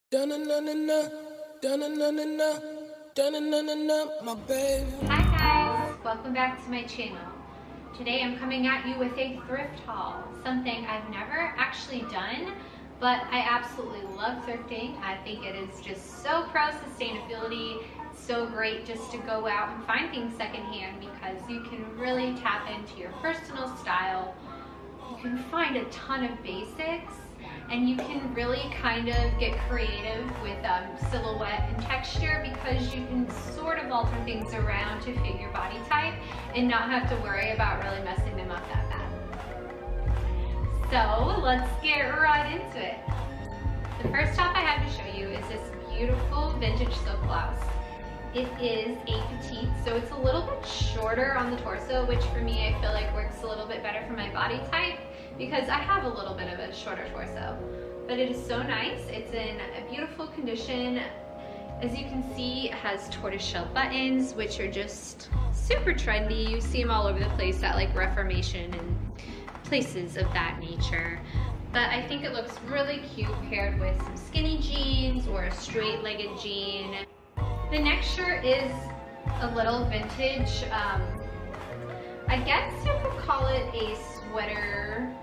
Da-na-na-na-na, da-na-na-na-na, da-na-na-na-na, my baby. Hi guys, welcome back to my channel. Today I'm coming at you with a thrift haul, something I've never actually done, but I absolutely love thrifting. I think it is just so pro sustainability. It's so great just to go out and find things secondhand because you can really tap into your personal style. You can find a ton of basics and you can really kind of get creative with silhouette and texture because you can sort of alter things around to fit your body type and not have to worry about really messing them up that bad. So let's get right into it. The first top I have to show you is this beautiful vintage silk blouse. It is a petite, so it's a little bit shorter on the torso, which for me I feel like works a little bit better for my body type because I have a little bit of a shorter torso. But it is so nice. It's in a beautiful condition. As you can see, it has tortoiseshell buttons, which are just super trendy. You see them all over the place at like Reformation and places of that nature. But I think it looks really cute paired with some skinny jeans or a straight-legged jean. The next shirt is a little vintage. I guess you could call it a sweater,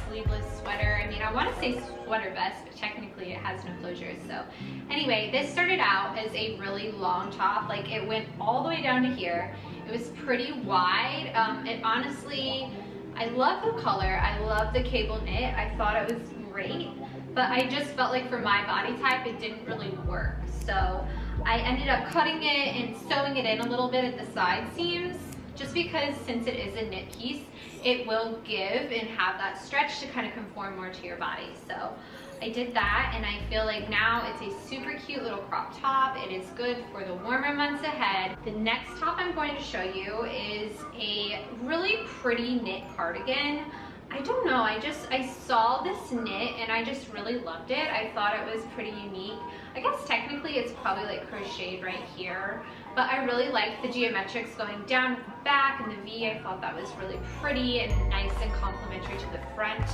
sleeveless sweater. I mean, I want to say sweater vest, but technically it has no closures. So anyway, this started out as a really long top. Like it went all the way down to here. It was pretty wide. It honestly, I love the color. I love the cable knit. I thought it was great, but I just felt like for my body type, it didn't really work. So I ended up cutting it and sewing it in a little bit at the side seams, just because since it is a knit piece, it will give and have that stretch to kind of conform more to your body. So I did that and I feel like now it's a super cute little crop top. It is good for the warmer months ahead. The next top I'm going to show you is a really pretty knit cardigan. I don't know, I saw this knit and I just really loved it. I thought it was pretty unique. I guess technically it's probably like crocheted right here, but I really liked the geometrics going down at the back and the V. I thought that was really pretty and nice and complementary to the front.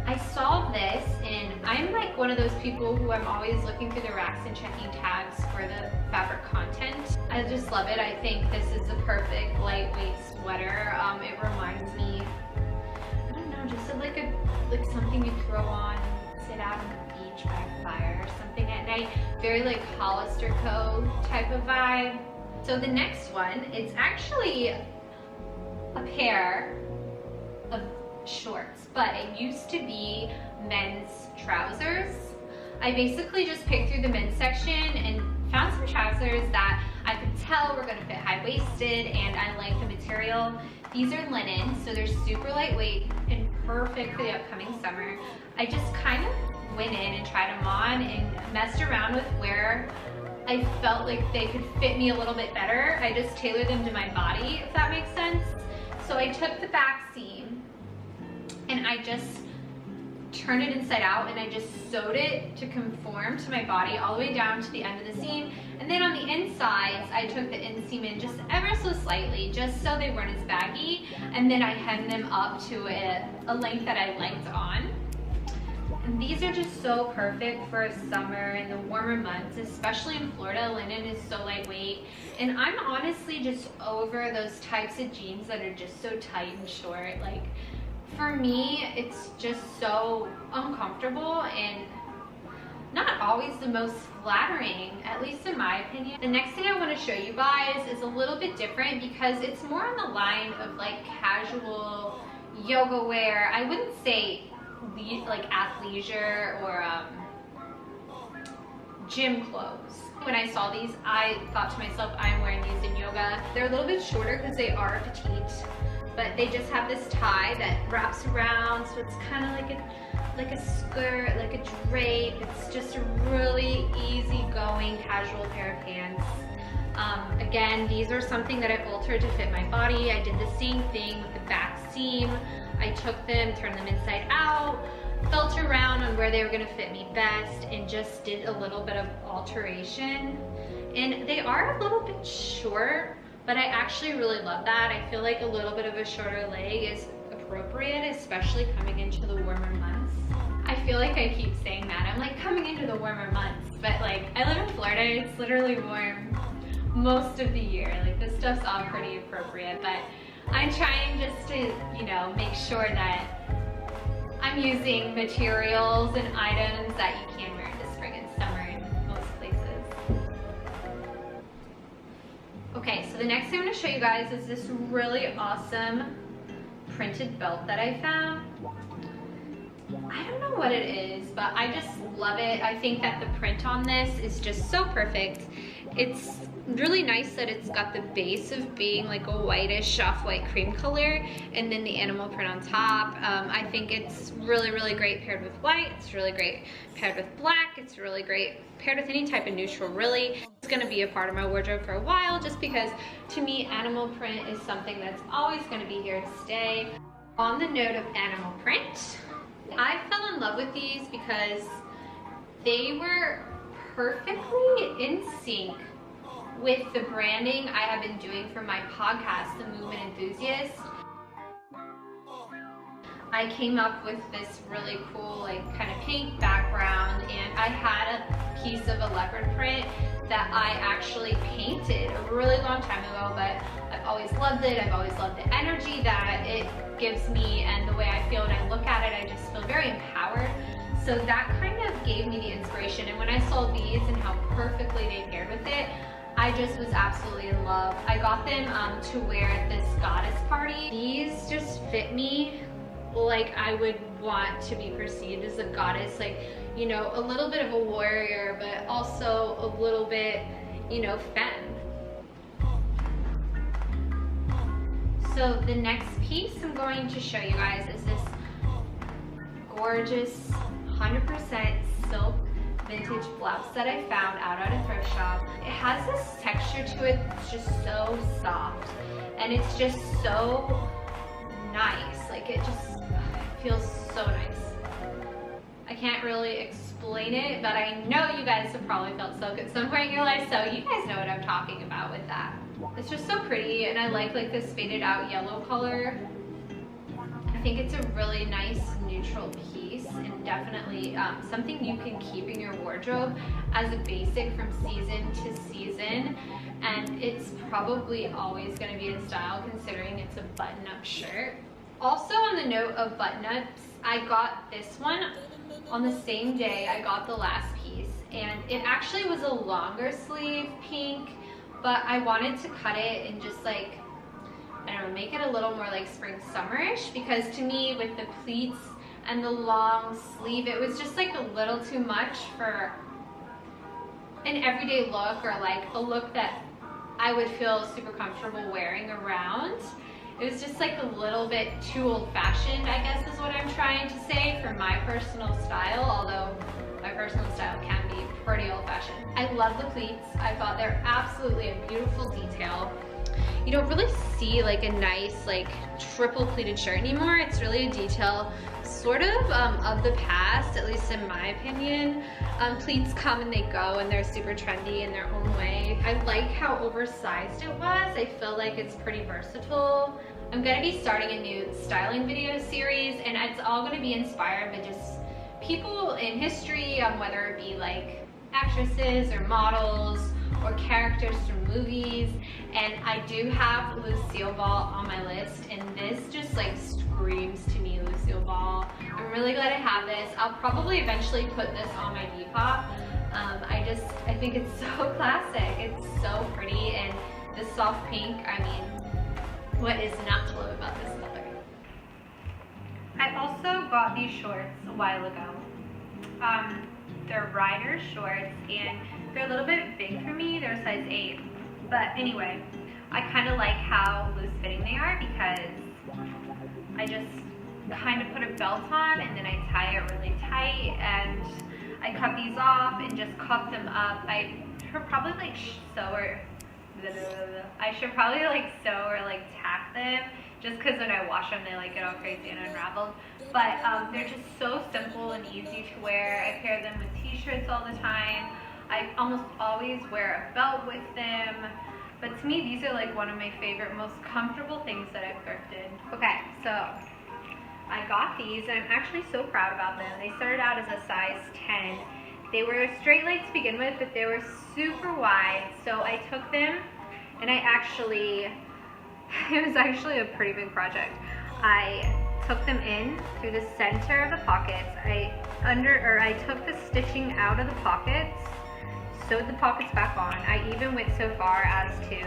I saw this and I'm like one of those people who I'm always looking through the racks and checking tags for the fabric content. I just love it. I think this is a perfect lightweight sweater. It reminds me, just like something you throw on, sit out on the beach by a fire or something at night. Very like Hollister Co. type of vibe. So the next one, it's actually a pair of shorts, but it used to be men's trousers. I basically just picked through the men's section and found some trousers that I could tell were gonna fit high-waisted and I like the material. These are linen, so they're super lightweight and perfect for the upcoming summer. I just kind of went in and tried them on and messed around with where I felt like they could fit me a little bit better. I just tailored them to my body, if that makes sense. So I took the back seam and I just turned it inside out and I just sewed it to conform to my body all the way down to the end of the seam. And then on the insides, I took the inseam in just ever so slightly, just so they weren't as baggy. And then I hemmed them up to a length that I liked on. And these are just so perfect for summer and the warmer months, especially in Florida. Linen is so lightweight. And I'm honestly just over those types of jeans that are just so tight and short. Like, for me, it's just so uncomfortable and not always the most flattering, at least in my opinion. The next thing I want to show you guys is a little bit different because it's more on the line of like casual yoga wear. I wouldn't say like athleisure or gym clothes. When I saw these, I thought to myself, I'm wearing these in yoga. They're a little bit shorter because they are petite, but they just have this tie that wraps around, so it's kind of like a skirt, like a drape. It's just a really easygoing, casual pair of pants. Again, these are something that I altered to fit my body. I did the same thing with the back seam. I took them, turned them inside out, felt around on where they were gonna fit me best, and just did a little bit of alteration. And they are a little bit short, but I actually really love that. I feel like a little bit of a shorter leg is appropriate, especially coming into the warmer months. I feel like I keep saying that. I'm like coming into the warmer months, but like I live in Florida, it's literally warm most of the year. Like this stuff's all pretty appropriate, but I'm trying just to, you know, make sure that I'm using materials and items that you can wear in the spring and summer in most places. Okay, so the next thing I'm going to show you guys is this really awesome printed belt that I found. I don't know what it is, but I just love it. I think that the print on this is just so perfect. It's really nice that it's got the base of being like a whitish off-white cream color and then the animal print on top. I think it's really, really great paired with white. It's really great paired with black. It's really great paired with any type of neutral, really. It's gonna be a part of my wardrobe for a while just because to me, animal print is something that's always gonna be here to stay. On the note of animal print, I fell in love with these because they were perfectly in sync with the branding I have been doing for my podcast, The Movement Enthusiast. I came up with this really cool like kind of pink background, and I had a piece of a leopard print that I actually painted a really long time ago, but I've always loved it. I've always loved the energy that it gives me and the way I feel when I look at it. I just feel very empowered. So that kind of gave me the inspiration, and when I saw these and how perfectly they paired with it, I just was absolutely in love. I got them to wear at this goddess party. These just fit me like I would want to be perceived as a goddess, like, you know, a little bit of a warrior, but also a little bit, you know, femme. So the next piece I'm going to show you guys is this gorgeous 100% silk vintage blouse that I found out at a thrift shop. It has this texture to it that's just so soft, and it's just so nice. Like it just feels so nice. I can't really explain it, but I know you guys have probably felt silk at some point in your life, so you guys know what I'm talking about with that. It's just so pretty, and I like this faded out yellow color. I think it's a really nice neutral piece, and definitely something you can keep in your wardrobe as a basic from season to season, and it's probably always going to be in style considering it's a button-up shirt. Also, on the note of button-ups, I got this one on the same day I got the last piece, and it actually was a longer sleeve pink, but I wanted to cut it and just like, I don't know, make it a little more like spring summerish, because to me with the pleats and the long sleeve, it was just like a little too much for an everyday look, or like a look that I would feel super comfortable wearing around. It was just like a little bit too old-fashioned, I guess is what I'm trying to say, for my personal style, although my personal style can be pretty old-fashioned. I love the pleats. I thought they're absolutely a beautiful detail. You don't really see like a nice like triple pleated shirt anymore. It's really a detail sort of the past, at least in my opinion. Pleats come and they go, and they're super trendy in their own way. I like how oversized it was. I feel like it's pretty versatile. I'm gonna be starting a new styling video series, and it's all gonna be inspired by just people in history, whether it be like actresses or models or characters from movies. And I do have Lucille Ball on my list, and this just like screams to me Lucille Ball. I'm really glad I have this. I'll probably eventually put this on my depop. I think it's so classic. It's so pretty, and this soft pink, I mean, what is not to love about this color? I also got these shorts a while ago. They're rider shorts, and they're a little bit big for me. They're size 8. But anyway, I kind of like how loose fitting they are, because I just kind of put a belt on and then I tie it really tight, and I cut these off and just cuff them up. I should probably like sew or tack them, just because when I wash them they like get all crazy and unraveled. But they're just so simple and easy to wear. I pair them with t-shirts all the time. I almost always wear a belt with them. But to me, these are like one of my favorite, most comfortable things that I've thrifted. Okay, so I got these and I'm actually so proud about them. They started out as a size 10. They were a straight leg to begin with, but they were super wide. So I took them and it was actually a pretty big project. I took them in through the center of the pockets. I took the stitching out of the pockets, sewed the pockets back on. I even went so far as to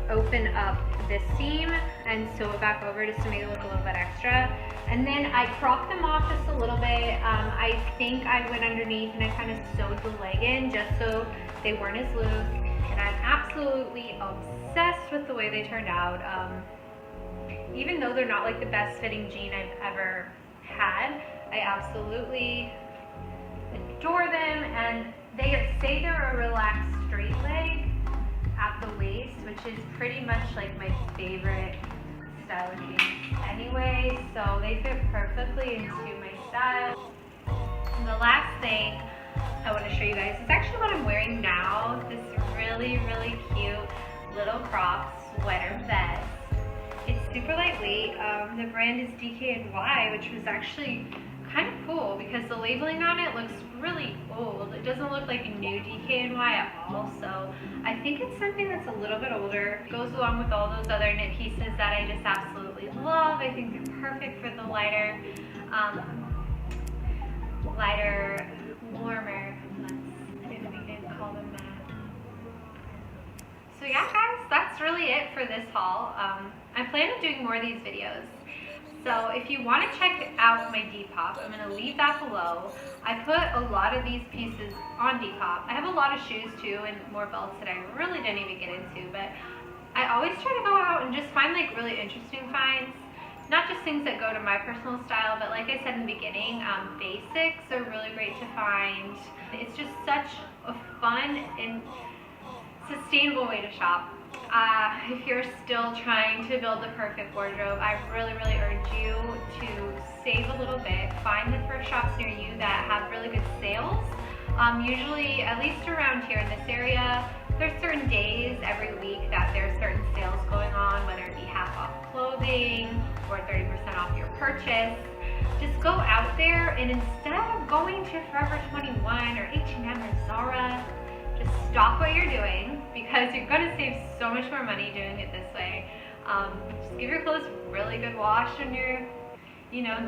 open up this seam and sew it back over just to make it look a little bit extra. And then I cropped them off just a little bit. I think I went underneath and I kind of sewed the leg in just so they weren't as loose. And I'm absolutely obsessed with the way they turned out. Even though they're not like the best fitting jean I've ever had, I absolutely adore them. And they say they're a relaxed straight leg at the waist, which is pretty much like my favorite style of jeans anyway, so they fit perfectly into my style. And the last thing I want to show you guys is actually what I'm wearing now. This really, really cute little crop sweater vest. It's super lightweight. The brand is DKNY, which was actually kind of cool because the labeling on it looks really old. It doesn't look like a new DKNY at all, so I think it's something that's a little bit older. It goes along with all those other knit pieces that I just absolutely love. I think they're perfect for the lighter, warmer months, if we can call them that. So yeah, guys, that's really it for this haul. I plan on doing more of these videos. So if you want to check out my Depop, I'm going to leave that below. I put a lot of these pieces on Depop. I have a lot of shoes too and more belts that I really didn't even get into, but I always try to go out and just find like really interesting finds. Not just things that go to my personal style, but like I said in the beginning, basics are really great to find. It's just such a fun and sustainable way to shop. If you're still trying to build the perfect wardrobe, I really, really urge you to save a little bit. Find the thrift shops near you that have really good sales. Usually, at least around here in this area, there's certain days every week that there's certain sales going on, whether it be half off clothing or 30% off your purchase. Just go out there and instead of going to Forever 21 or H&M or Zara, just stop what you're doing because you're going to save so much more money doing it this way. Just give your clothes a really good wash when you're,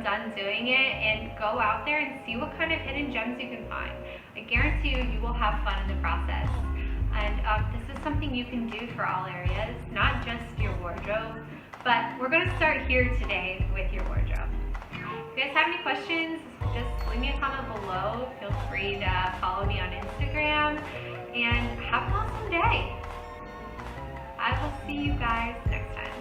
done doing it, and go out there and see what kind of hidden gems you can find. I guarantee you will have fun in the process. And this is something you can do for all areas, not just your wardrobe, but we're going to start here today with your wardrobe. If you guys have any questions, just leave me a comment below. Feel free to follow me on Instagram, and have an awesome day. I will see you guys next time.